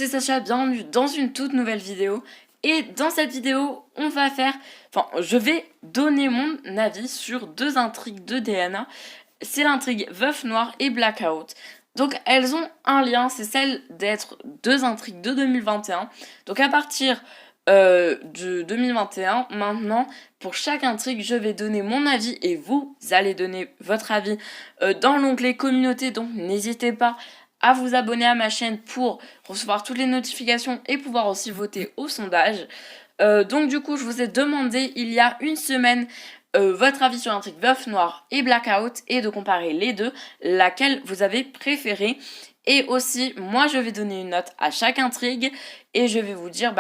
c'est Sacha, bienvenue dans une toute nouvelle vidéo. Et dans cette vidéo, je vais donner mon avis sur deux intrigues de DNA. C'est l'intrigue Veuf Noir et Blackout. Donc elles ont un lien, c'est celle d'être deux intrigues de 2021. Donc à partir de 2021, maintenant, pour chaque intrigue, je vais donner mon avis et vous allez donner votre avis dans l'onglet communauté. Donc n'hésitez pas à vous abonner à ma chaîne pour recevoir toutes les notifications et pouvoir aussi voter au sondage. Donc du coup, je vous ai demandé il y a une semaine votre avis sur l'intrigue Veuf Noir et Blackout et de comparer les deux, laquelle vous avez préférée. Et aussi, moi je vais donner une note à chaque intrigue et je vais vous dire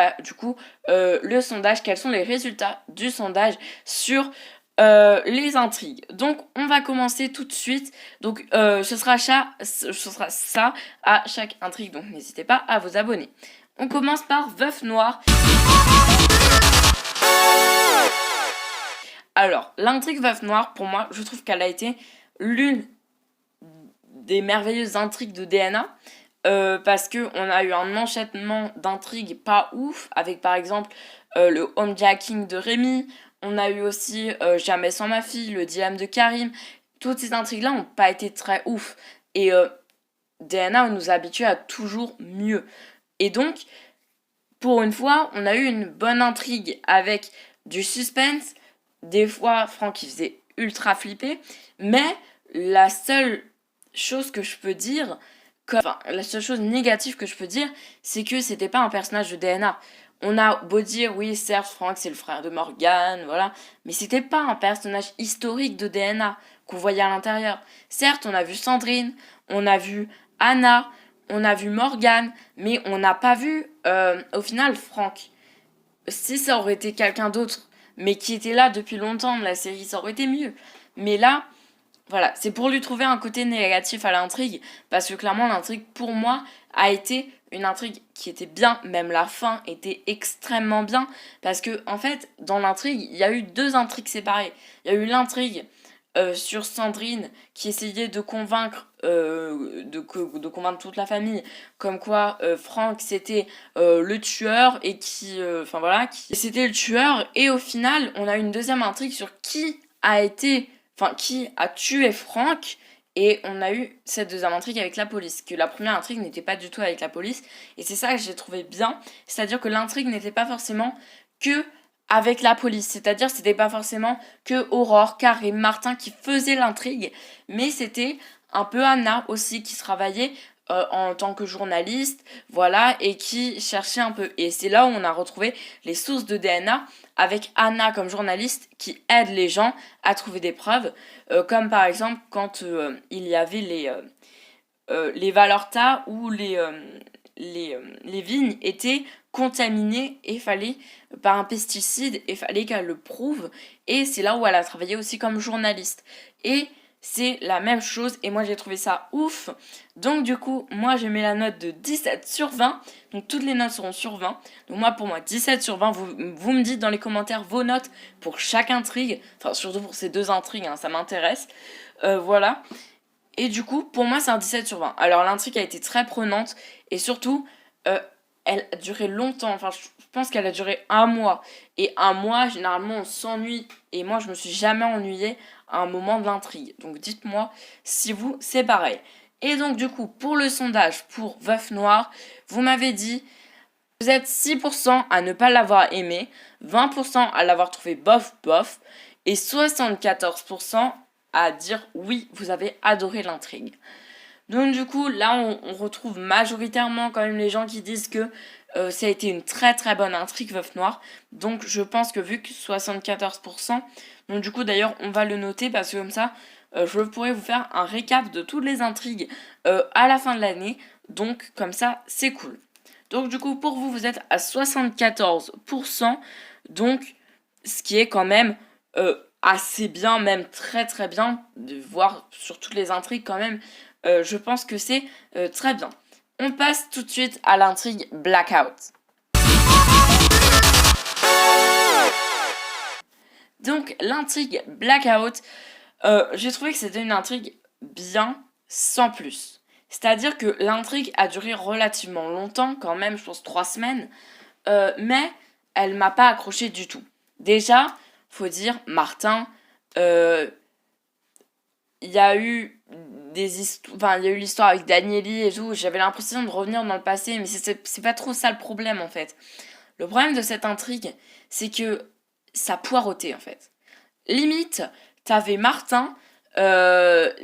le sondage, quels sont les résultats du sondage sur les intrigues. Donc on va commencer tout de suite. Donc ce sera ça à chaque intrigue, donc n'hésitez pas à vous abonner. On commence par Veuf Noir. Alors, l'intrigue Veuf Noir, pour moi, je trouve qu'elle a été l'une des merveilleuses intrigues de DNA. Parce qu'on a eu un enchaînement d'intrigues pas ouf, avec par exemple le homejacking de Rémi. On a eu aussi Jamais sans ma fille, le dilemme de Karim. Toutes ces intrigues-là n'ont pas été très ouf. Et DNA nous a habitués à toujours mieux. Et donc, pour une fois, on a eu une bonne intrigue avec du suspense. Des fois, Franck, il faisait ultra flipper. Mais la seule chose que je peux dire, la seule chose négative que je peux dire, c'est que c'était pas un personnage de DNA. On a beau dire, oui, certes, Franck, c'est le frère de Morgane, voilà. Mais c'était pas un personnage historique de DNA qu'on voyait à l'intérieur. Certes, on a vu Sandrine, on a vu Anna, on a vu Morgane, mais on n'a pas vu, au final, Franck. Si ça aurait été quelqu'un d'autre, mais qui était là depuis longtemps dans la série, ça aurait été mieux. Mais là, voilà, c'est pour lui trouver un côté négatif à l'intrigue, parce que clairement l'intrigue pour moi a été une intrigue qui était bien, même la fin était extrêmement bien, parce que en fait dans l'intrigue il y a eu deux intrigues séparées. Il y a eu l'intrigue sur Sandrine qui essayait de convaincre de convaincre toute la famille comme quoi Franck c'était le tueur et qui c'était le tueur, et au final on a une deuxième intrigue sur qui a tué Franck, et on a eu cette deuxième intrigue avec la police, que la première intrigue n'était pas du tout avec la police, et c'est ça que j'ai trouvé bien, c'est-à-dire que l'intrigue n'était pas forcément que avec la police, c'est-à-dire c'était pas forcément que Aurore, Karim, Martin qui faisaient l'intrigue, mais c'était un peu Anna aussi qui travaillait en tant que journaliste, voilà, et qui cherchait un peu. Et c'est là où on a retrouvé les sources de DNA avec Anna comme journaliste qui aide les gens à trouver des preuves, comme par exemple quand il y avait les Valorta où les vignes étaient contaminées et fallait par un pesticide et fallait qu'elle le prouve, et c'est là où elle a travaillé aussi comme journaliste. Et c'est la même chose et moi j'ai trouvé ça ouf. Donc du coup, moi je mets la note de 17 sur 20. Donc toutes les notes seront sur 20. Donc moi pour moi 17 sur 20. Vous me dites dans les commentaires vos notes pour chaque intrigue. Enfin surtout pour ces deux intrigues, hein, ça m'intéresse. Voilà. Et du coup, pour moi c'est un 17 sur 20. Alors l'intrigue a été très prenante et surtout, elle a duré longtemps. Enfin je pense qu'elle a duré un mois. Et un mois, généralement on s'ennuie. Et moi je me suis jamais ennuyée à un moment de l'intrigue. Donc dites-moi si vous, c'est pareil. Et donc du coup, pour le sondage pour Veuf Noir, vous m'avez dit, vous êtes 6% à ne pas l'avoir aimé, 20% à l'avoir trouvé bof bof, et 74% à dire oui, vous avez adoré l'intrigue. Donc du coup, là, on retrouve majoritairement quand même les gens qui disent que ça a été une très très bonne intrigue Veuf Noir. Donc je pense que vu que 74%, donc du coup d'ailleurs on va le noter parce que comme ça, je pourrais vous faire un récap de toutes les intrigues à la fin de l'année. Donc comme ça, c'est cool. Donc du coup, pour vous, vous êtes à 74%. Donc ce qui est quand même assez bien, même très très bien, de voir sur toutes les intrigues quand même. Je pense que c'est très bien. On passe tout de suite à l'intrigue Blackout. Donc l'intrigue Blackout, j'ai trouvé que c'était une intrigue bien, sans plus. C'est-à-dire que l'intrigue a duré relativement longtemps, quand même, je pense 3 semaines, mais elle m'a pas accroché du tout. Déjà, faut dire, Martin, euh, il y a eu il y a eu l'histoire avec Danieli et tout, j'avais l'impression de revenir dans le passé, mais c'est pas trop ça le problème en fait. Le problème de cette intrigue, c'est que ça poireautait en fait. Limite, t'avais Martin,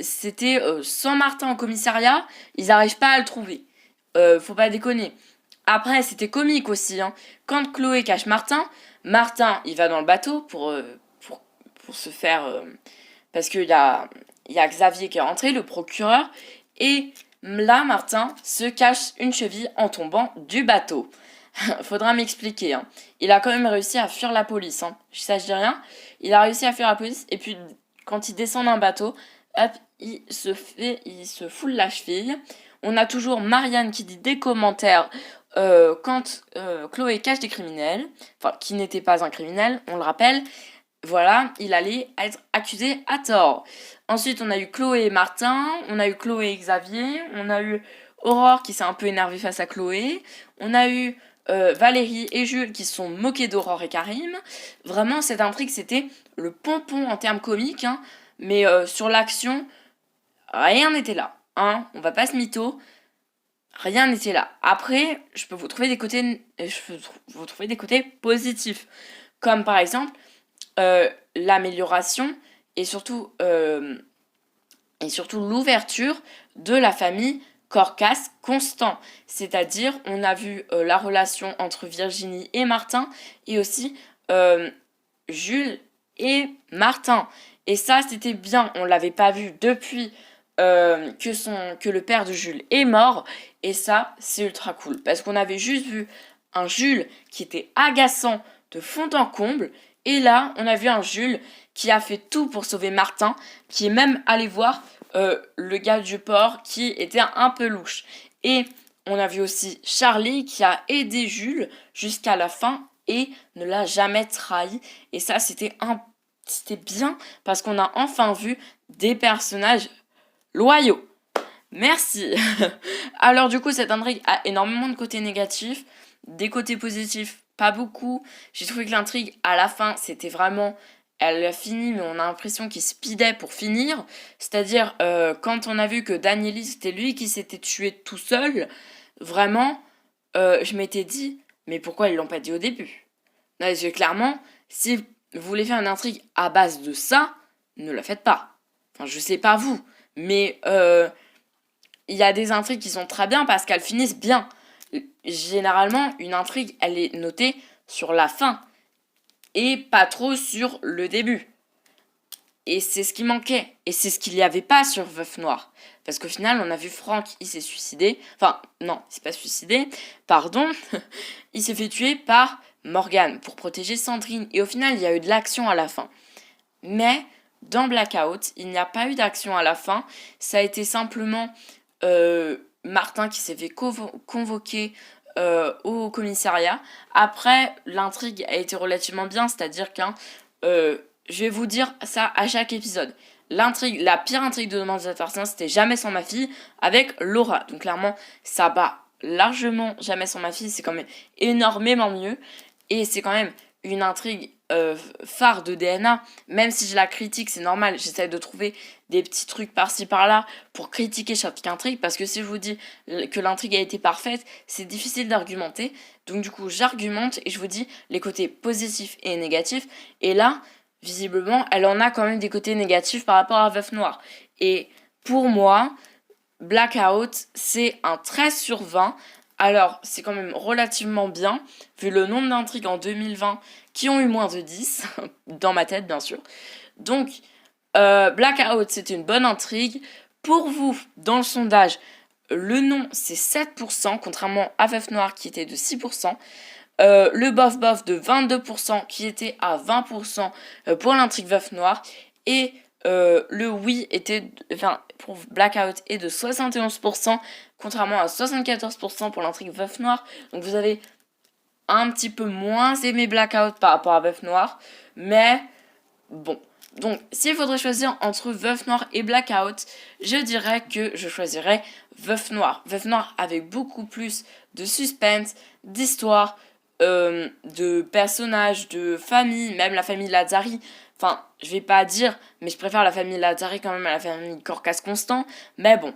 c'était sans Martin au commissariat, ils n'arrivent pas à le trouver. Faut pas déconner. Après, c'était comique aussi, hein. Quand Chloé cache Martin, Martin, il va dans le bateau pour se faire... parce il y a Xavier qui est rentré, le procureur, et là, Martin se cache une cheville en tombant du bateau. Faudra m'expliquer, hein. Il a quand même réussi à fuir la police, hein. Ça, je dis rien. Il a réussi à fuir la police, et puis quand il descend d'un bateau, hop, il se foule la cheville. On a toujours Marianne qui dit des commentaires quand Chloé cache des criminels, enfin, qui n'était pas un criminel, on le rappelle. Voilà, il allait être accusé à tort. Ensuite, on a eu Chloé et Martin, on a eu Chloé et Xavier, on a eu Aurore qui s'est un peu énervée face à Chloé, on a eu Valérie et Jules qui se sont moqués d'Aurore et Karim. Vraiment, cette intrigue, c'était le pompon en termes comiques, hein, mais sur l'action, rien n'était là. Hein, on va pas se mytho, rien n'était là. Après, je peux vous trouver des côtés, vous trouver des côtés positifs, comme par exemple l'amélioration et surtout l'ouverture de la famille Corcas-Constant. C'est-à-dire, on a vu la relation entre Virginie et Martin et aussi Jules et Martin. Et ça, c'était bien. On l'avait pas vu depuis que le père de Jules est mort. Et ça, c'est ultra cool. Parce qu'on avait juste vu un Jules qui était agaçant de fond en comble. Et là, on a vu un Jules qui a fait tout pour sauver Martin, qui est même allé voir le gars du port qui était un peu louche. Et on a vu aussi Charlie qui a aidé Jules jusqu'à la fin et ne l'a jamais trahi. Et ça, c'était bien parce qu'on a enfin vu des personnages loyaux. Merci. Alors du coup, cette intrigue a énormément de côtés négatifs, des côtés positifs, pas beaucoup. J'ai trouvé que l'intrigue, à la fin, c'était vraiment... Elle a fini, mais on a l'impression qu'il speedait pour finir. C'est-à-dire, quand on a vu que Danieli, c'était lui qui s'était tué tout seul, vraiment, je m'étais dit, mais pourquoi ils l'ont pas dit au début? Non, parce que clairement, si vous voulez faire une intrigue à base de ça, ne la faites pas. Enfin, je sais pas vous, mais il y a des intrigues qui sont très bien parce qu'elles finissent bien. Généralement, une intrigue, elle est notée sur la fin et pas trop sur le début. Et c'est ce qui manquait. Et c'est ce qu'il n'y avait pas sur Veuve Noire. Parce qu'au final, on a vu Franck, il s'est suicidé. Enfin, non, il s'est pas suicidé. Pardon. Il s'est fait tuer par Morgane pour protéger Sandrine. Et au final, il y a eu de l'action à la fin. Mais dans Blackout, il n'y a pas eu d'action à la fin. Ça a été simplement Martin qui s'est fait convoquer au commissariat. Après, l'intrigue a été relativement bien, c'est-à-dire qu'un... je vais vous dire ça à chaque épisode. L'intrigue, la pire intrigue de Demande Patterson, c'était Jamais sans ma fille avec Laura. Donc clairement, ça bat largement Jamais sans ma fille, c'est quand même énormément mieux. Et c'est quand même une intrigue phare de DNA. Même si je la critique, c'est normal, j'essaie de trouver des petits trucs par-ci par-là pour critiquer chaque intrigue. Parce que si je vous dis que l'intrigue a été parfaite, c'est difficile d'argumenter. Donc du coup, j'argumente et je vous dis les côtés positifs et négatifs. Et là, visiblement, elle en a quand même des côtés négatifs par rapport à Veuve Noire. Et pour moi, Blackout, c'est un 13/20. Alors, c'est quand même relativement bien, vu le nombre d'intrigues en 2020 qui ont eu moins de 10, dans ma tête bien sûr. Donc, Blackout, c'était une bonne intrigue. Pour vous, dans le sondage, le non, c'est 7%, contrairement à Veuve Noire qui était de 6%. Le bof-bof de 22% qui était à 20% pour l'intrigue Veuve Noire. Et le oui pour Blackout est de 71%, contrairement à 74% pour l'intrigue Veuve Noire. Donc vous avez un petit peu moins aimé Blackout par rapport à Veuve Noire, mais Bon, donc s'il faudrait choisir entre Veuf Noir et Blackout, je dirais que je choisirais Veuf Noir. Veuf Noir avec beaucoup plus de suspense, d'histoire, de personnages, de famille, même la famille Lazari. Enfin, je vais pas dire, mais je préfère la famille Lazari quand même à la famille Corcas Constant. Mais bon,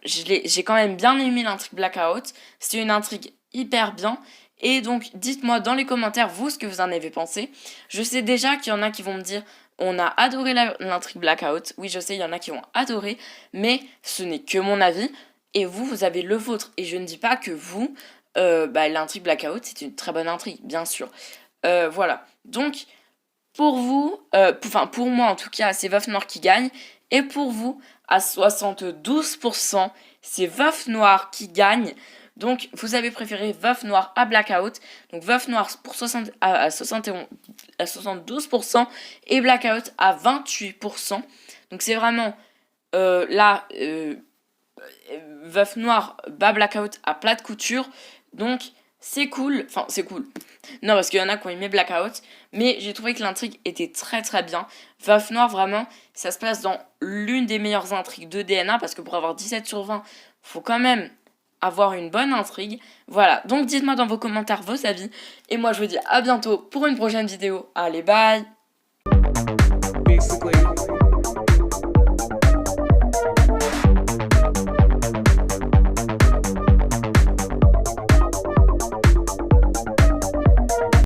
j'ai quand même bien aimé l'intrigue Blackout. C'est une intrigue hyper bien. Et donc, dites-moi dans les commentaires, vous, ce que vous en avez pensé. Je sais déjà qu'il y en a qui vont me dire, on a adoré l'intrigue Blackout. Oui, je sais, il y en a qui vont adorer, mais ce n'est que mon avis. Et vous, vous avez le vôtre. Et je ne dis pas que vous, l'intrigue Blackout, c'est une très bonne intrigue, bien sûr. Voilà. Donc, pour vous, pour moi en tout cas, c'est Veuf Noir qui gagne. Et pour vous, à 72%, c'est Veuf Noir qui gagne. Donc, vous avez préféré Veuf Noir à Blackout. Donc, Veuf Noir pour 72% et Blackout à 28%. Donc, c'est vraiment là, Veuf Noir bat Blackout à plat de couture. Donc, c'est cool. Enfin, c'est cool. Non, parce qu'il y en a qui ont aimé Blackout. Mais j'ai trouvé que l'intrigue était très très bien. Veuf Noir, vraiment, ça se place dans l'une des meilleures intrigues de DNA. Parce que pour avoir 17/20, faut quand même avoir une bonne intrigue. Voilà, donc dites-moi dans vos commentaires vos avis. Et moi, je vous dis à bientôt pour une prochaine vidéo. Allez, bye!